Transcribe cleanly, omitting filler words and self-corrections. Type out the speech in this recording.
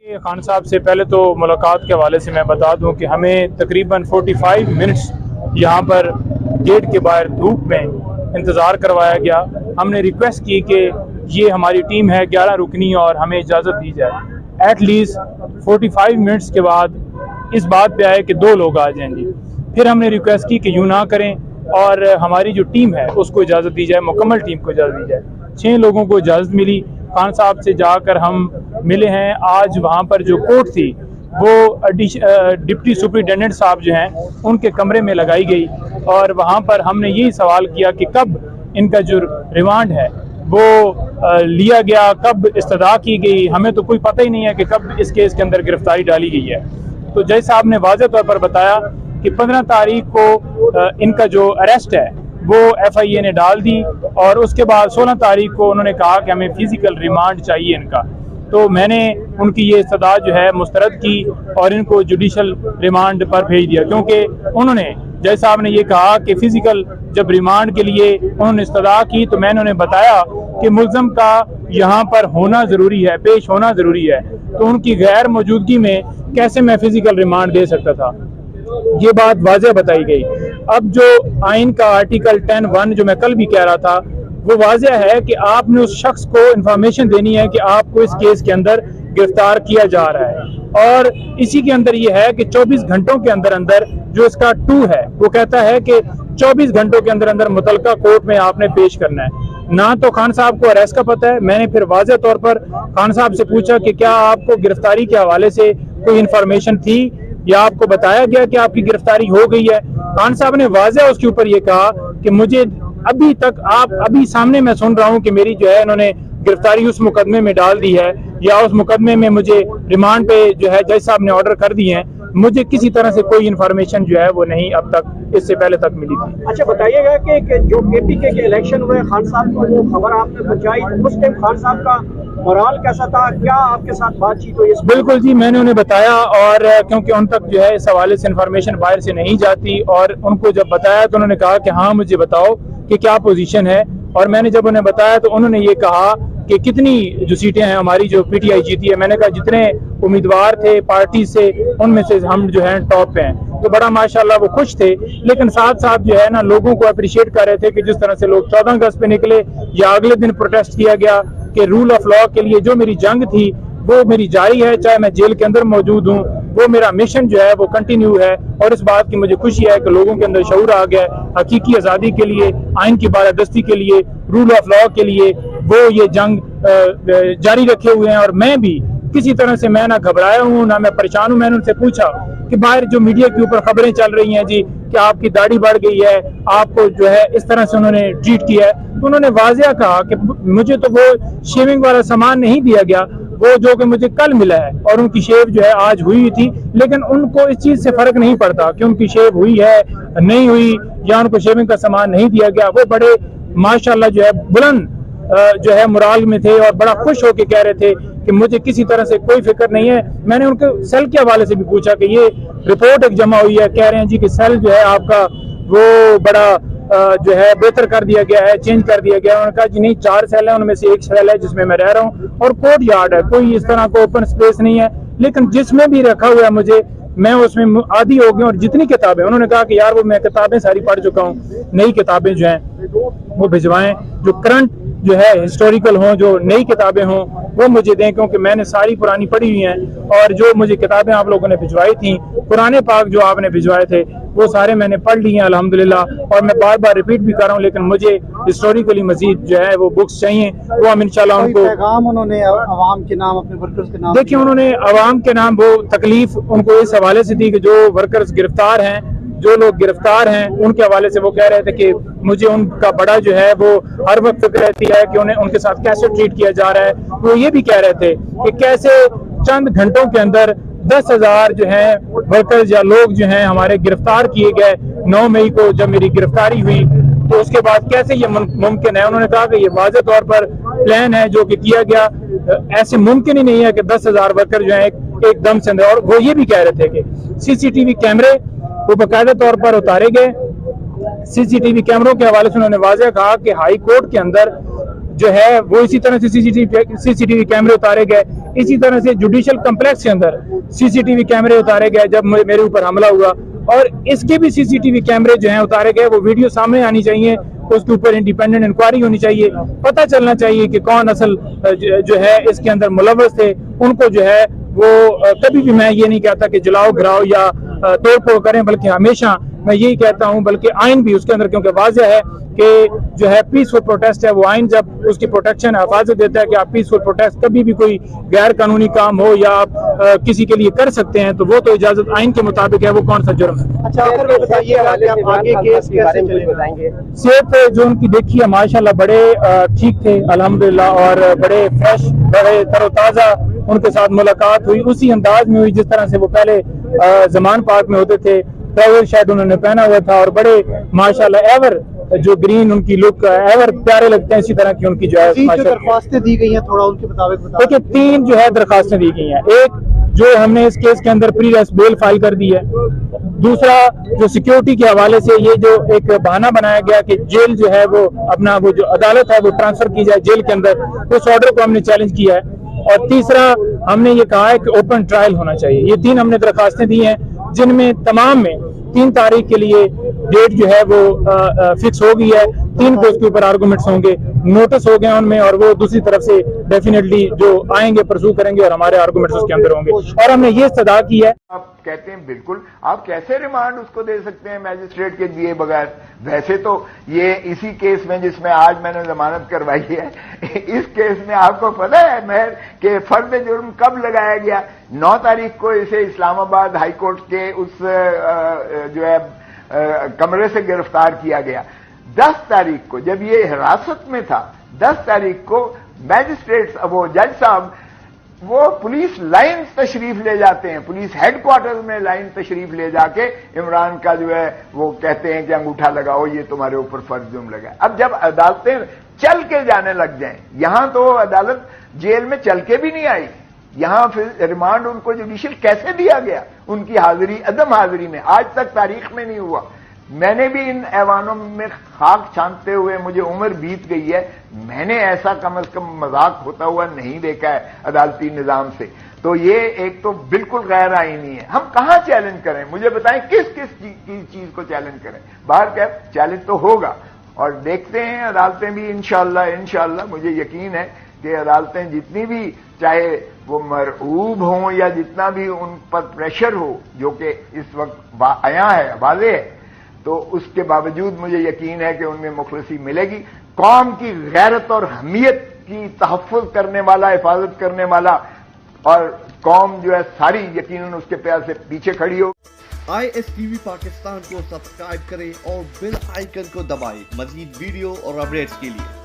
खान साहब से पहले तो मुलाकात के हवाले से मैं बता दूं कि हमें तकरीबन 45 मिनट्स यहाँ पर गेट के बाहर धूप में इंतज़ार करवाया गया। हमने रिक्वेस्ट की कि ये हमारी टीम है 11 रुकनी और हमें इजाज़त दी जाए। एट लीस्ट 45 मिनट्स के बाद इस बात पे आए कि 2 लोग आ जाएं जी। फिर हमने रिक्वेस्ट की कि यूँ ना करें और हमारी जो टीम है उसको इजाज़त दी जाए, मुकम्मल टीम को इजाज़त दी जाए। 6 लोगों को इजाज़त मिली। खान साहब से जाकर हम मिले हैं। आज वहाँ पर जो कोर्ट थी वो डिप्टी सुपरिटेंडेंट साहब जो हैं उनके कमरे में लगाई गई और वहाँ पर हमने यही सवाल किया कि कब इनका जो रिमांड है वो लिया गया, कब इस्तदा की गई। हमें तो कोई पता ही नहीं है कि कब इस केस के अंदर गिरफ्तारी डाली गई है। तो जज साहब ने वाज़ेह तौर पर बताया कि 15 तारीख को इनका जो अरेस्ट है वो FIA ने डाल दी और उसके बाद 16 तारीख को उन्होंने कहा कि हमें फिजिकल रिमांड चाहिए इनका। तो मैंने उनकी ये इस्तदा जो है मुस्तरद की और इनको जुडिशल रिमांड पर भेज दिया, क्योंकि उन्होंने जज साहब ने ये कहा कि फिजिकल जब रिमांड के लिए उन्होंने इस्तदा की तो मैंने उन्हें बताया कि मुल्ज़म का यहाँ पर होना ज़रूरी है, पेश होना ज़रूरी है। तो उनकी गैर मौजूदगी में कैसे मैं फिजिकल रिमांड दे सकता था, ये बात वाज़ेह बताई गई। अब जो आइन का आर्टिकल 10(1) जो मैं कल भी कह रहा था वो वाज़ेह है कि आपने उस शख्स को इंफॉर्मेशन देनी है कि आपको इस केस के अंदर गिरफ्तार किया जा रहा है। और इसी के अंदर ये है कि 24 घंटों के अंदर अंदर जो इसका 2 है वो कहता है कि 24 घंटों के अंदर अंदर मुतलका कोर्ट में आपने पेश करना है। ना तो खान साहब को अरेस्ट का पता है। मैंने फिर वाज़ेह तौर पर खान साहब से पूछा कि क्या आपको गिरफ्तारी के हवाले से कोई इंफॉर्मेशन थी या आपको बताया गया कि आपकी गिरफ्तारी हो गई है। खान साहब ने वाज़ेह उसके ऊपर ये कहा कि मुझे अभी तक अभी सामने मैं सुन रहा हूं कि मेरी जो है इन्होंने गिरफ्तारी उस मुकदमे में डाल दी है या उस मुकदमे में मुझे रिमांड पे जो है जज साहब ने ऑर्डर कर दिए हैं। मुझे किसी तरह से कोई इन्फॉर्मेशन जो है वो नहीं अब तक इससे पहले तक मिली थी। अच्छा बताइएगा कि जो KPK के इलेक्शन हुए खान साहब को वो खबर आपने पहुंचाई, उस टाइम खान साहब का मोराल कैसा था, क्या आपके साथ बातचीत हुई? बिल्कुल जी, मैंने उन्हें बताया और क्योंकि उन तक जो है इस हवाले से इन्फॉर्मेशन बाहर से नहीं जाती और उनको जब बताया तो उन्होंने कहा कि हाँ मुझे बताओ कि क्या पोजीशन है। और मैंने जब उन्हें बताया तो उन्होंने ये कहा कि कितनी जो सीटें हैं हमारी जो PTI जीती है। मैंने कहा जितने उम्मीदवार थे पार्टी से उनमें से हम जो है टॉप पे हैं। तो बड़ा माशाल्लाह वो खुश थे, लेकिन साथ साथ जो है ना लोगों को अप्रिशिएट कर रहे थे कि जिस तरह से लोग 14 अगस्त पे निकले या अगले दिन प्रोटेस्ट किया गया कि रूल ऑफ लॉ के लिए जो मेरी जंग थी वो मेरी जारी है, चाहे मैं जेल के अंदर मौजूद हूँ, वो मेरा मिशन जो है वो कंटिन्यू है। और इस बात की मुझे खुशी है कि लोगों के अंदर शऊर आ गया हकीकी आज़ादी के लिए, आइन की बालादस्ती के लिए, रूल ऑफ लॉ के लिए वो ये जंग जारी रखे हुए हैं। और मैं भी किसी तरह से मैं ना घबराया हूँ ना मैं परेशान हूँ। मैंने उनसे पूछा कि बाहर जो मीडिया के ऊपर खबरें चल रही हैं जी कि आपकी दाढ़ी बढ़ गई है, आपको जो है इस तरह से उन्होंने ट्रीट किया है, तो उन्होंने वाज़ेह कहा कि मुझे तो वो शेविंग वाला सामान नहीं दिया गया, वो जो कि मुझे कल मिला है। और उनकी शेव जो है आज हुई थी, लेकिन उनको इस चीज़ से फ़र्क नहीं पड़ता कि उनकी शेव हुई है नहीं हुई या उनको शेविंग का सामान नहीं दिया गया। वो बड़े माशाल्लाह जो है बुलंद जो है मुराल में थे और बड़ा खुश होकर कह रहे थे कि मुझे किसी तरह से कोई फिक्र नहीं है। मैंने उनके सेल के हवाले से भी पूछा कि ये रिपोर्ट एक जमा हुई है, कह रहे हैं जी कि सेल जो है आपका वो बड़ा जो है बेहतर कर दिया गया है, चेंज कर दिया गया है। उन्होंने कहा जी नहीं, 4 सेल है, उनमें से एक सेल है जिसमें मैं रह रहा हूँ और कोर्ट यार्ड है, कोई इस तरह का ओपन स्पेस नहीं है। लेकिन जिसमें भी रखा हुआ है मुझे, मैं उसमें आदी हो गया। और जितनी किताबें, उन्होंने कहा कि यार वो मैं किताबें सारी पढ़ चुका हूँ, नई किताबें जो हैं वो भिजवाएं, जो करंट जो है हिस्टोरिकल हों, जो नई किताबें हों वो मुझे दें, क्योंकि मैंने सारी पुरानी पढ़ी हुई हैं। और जो मुझे किताबें आप लोगों ने भिजवाई थी, कुरान पाक जो आपने भिजवाए थे वो सारे मैंने पढ़ लिए हैं अल्हम्दुलिल्लाह। और मैं बार बार रिपीट भी कर रहा हूँ, लेकिन मुझे हिस्टोरिकली मजीद जो है वो बुक्स चाहिए, वो हम इंशाल्लाह उनको पैगाम उन्होंने अवाम के नाम, अपने वर्कर्स के नाम, देखिए उन्होंने अवाम के नाम वो तकलीफ उनको इस हवाले से थी कि जो वर्कर्स गिरफ्तार हैं, जो लोग गिरफ्तार हैं उनके हवाले से वो कह रहे थे कि मुझे उनका बड़ा जो है वो हर वक्त फिक्र रहती है कि उन्हें उनके साथ कैसे ट्रीट किया जा रहा है। वो ये भी कह रहे थे कि कैसे चंद घंटों के अंदर 10,000 जो हैं वर्कर्स या लोग जो हैं हमारे गिरफ्तार किए गए। 9 मई को जब मेरी गिरफ्तारी हुई तो उसके बाद कैसे ये मुमकिन है। उन्होंने कहा कि ये वाज़ेह तौर पर प्लान है जो कि किया गया, ऐसे मुमकिन ही नहीं है कि 10,000 वर्कर जो है एक दम से अंदर। और वो ये भी कह रहे थे कि CCTV कैमरे वो बाकायदा तौर पर उतारे गए। CCTV कैमरों के हवाले से उन्होंने वाज़ेह कहा कि हाई कोर्ट के अंदर जो है वो इसी तरह से सीसीटीवी कैमरे उतारे गए, इसी तरह से जुडिशियल कम्प्लेक्स के अंदर सीसीटीवी कैमरे उतारे गए जब मेरे ऊपर हमला हुआ, और इसके भी सीसीटीवी कैमरे जो हैं उतारे गए, वो वीडियो सामने आनी चाहिए, उसके ऊपर इंडिपेंडेंट इंक्वायरी होनी चाहिए, पता चलना चाहिए कि कौन असल जो है इसके अंदर मुलव्वस थे। उनको जो है वो कभी भी मैं ये नहीं कहता कि जलाओ गिराओ या तोड़ फोड़ करें, बल्कि हमेशा मैं यही कहता हूं, बल्कि आइन भी उसके अंदर, क्योंकि वाज़ेह है कि जो है पीसफुल प्रोटेस्ट है, वो आइन जब उसकी प्रोटेक्शन हिफाजत देता है कि आप पीसफुल प्रोटेस्ट कभी भी कोई गैर कानूनी काम हो या आप किसी के लिए कर सकते हैं, तो वो तो इजाजत आइन के मुताबिक है, वो कौन सा जुर्म है। अच्छा, आखिर में बताइएगा कि आप आगे केस कैसे चलेंगे? सेहत जो उनकी देखी है माशाल्लाह बड़े ठीक थे अल्हम्दुलिल्लाह, और बड़े फ्रेश, बड़े तरोताज़ा उनके साथ मुलाकात हुई, उसी अंदाज में हुई जिस तरह से वो पहले जमान पार्क में होते थे। ट्रैवल शर्ट उन्होंने पहना हुआ था और बड़े माशाल्लाह एवर जो ग्रीन उनकी लुक एवर प्यारे लगते हैं, इसी तरह की उनकी जो है दरख्वास्तें दी गई हैं, थोड़ा उनके मुताबिक बताओ। देखिए 3 जो है दरखास्तें दी गई हैं। एक जो हमने इस केस के अंदर प्री अरेस्ट बेल फाइल कर दी है, दूसरा जो सिक्योरिटी के हवाले से ये जो एक बहाना बनाया गया कि जेल जो है वो अपना वो जो अदालत है वो ट्रांसफर की जाए जेल के अंदर, उस ऑर्डर को हमने चैलेंज किया है, और तीसरा हमने ये कहा है कि ओपन ट्रायल होना चाहिए। ये 3 हमने दरखास्तें दी हैं, जिनमें तमाम में 3 तारीख के लिए डेट जो है वो फिक्स हो गई है। 3 को उसके ऊपर आर्गूमेंट्स होंगे, नोटिस हो गए उनमें, और वो दूसरी तरफ से डेफिनेटली जो आएंगे परसू करेंगे और हमारे आर्गूमेंट्स उसके अंदर होंगे, और हमने ये सदा की है। आप कहते हैं बिल्कुल, आप कैसे रिमांड उसको दे सकते हैं मैजिस्ट्रेट के दिए बगैर? वैसे तो ये इसी केस में जिसमें आज मैंने जमानत करवाई है, इस केस में आपको पता है मेहर कि फर्द जुर्म कब लगाया गया? 9 तारीख को इसे इस्लामाबाद हाई कोर्ट के उस जो है कमरे से गिरफ्तार किया गया। 10 तारीख को जब ये हिरासत में था, 10 तारीख को मैजिस्ट्रेट वो जज साहब वो पुलिस लाइन तशरीफ ले जाते हैं, पुलिस हेडक्वार्टर में लाइन तशरीफ ले जाके इमरान का जो है वो कहते हैं कि अंगूठा लगाओ, ये तुम्हारे ऊपर फर्ज जुर्म लगा। अब जब अदालतें चल के जाने लग जाएं, यहां तो अदालत जेल में चल के भी नहीं आई, यहां फिर रिमांड उनको जुडिशियल कैसे दिया गया? उनकी हाजिरी अदम हाजिरी में आज तक तारीख में नहीं हुआ। मैंने भी इन ऐवानों में खाक छानते हुए मुझे उम्र बीत गई है, मैंने ऐसा कम से कम मजाक होता हुआ नहीं देखा है अदालती निजाम से। तो ये एक तो बिल्कुल गैर आईनी है। हम कहां चैलेंज करें? मुझे बताएं किस किस चीज को चैलेंज करें? बाहर क्या चैलेंज तो होगा, और देखते हैं अदालतें भी इंशाल्लाह मुझे यकीन है कि अदालतें जितनी भी, चाहे वो मरऊब हों या जितना भी उन पर प्रेशर हो जो कि इस वक्त आया है, वाज़ेह है, तो उसके बावजूद मुझे यकीन है कि उनमें मुखलसी मिलेगी। कौम की गैरत और हमीयत की तहफ़्फ़ुज़ करने वाला, हिफाजत करने वाला, और कौम जो है सारी यकीनन उसके प्यार से पीछे खड़ी हो। ISTV पाकिस्तान को सब्सक्राइब करें और बेल आइकन को दबाएं मज़ीद वीडियो और अपडेट्स के लिए।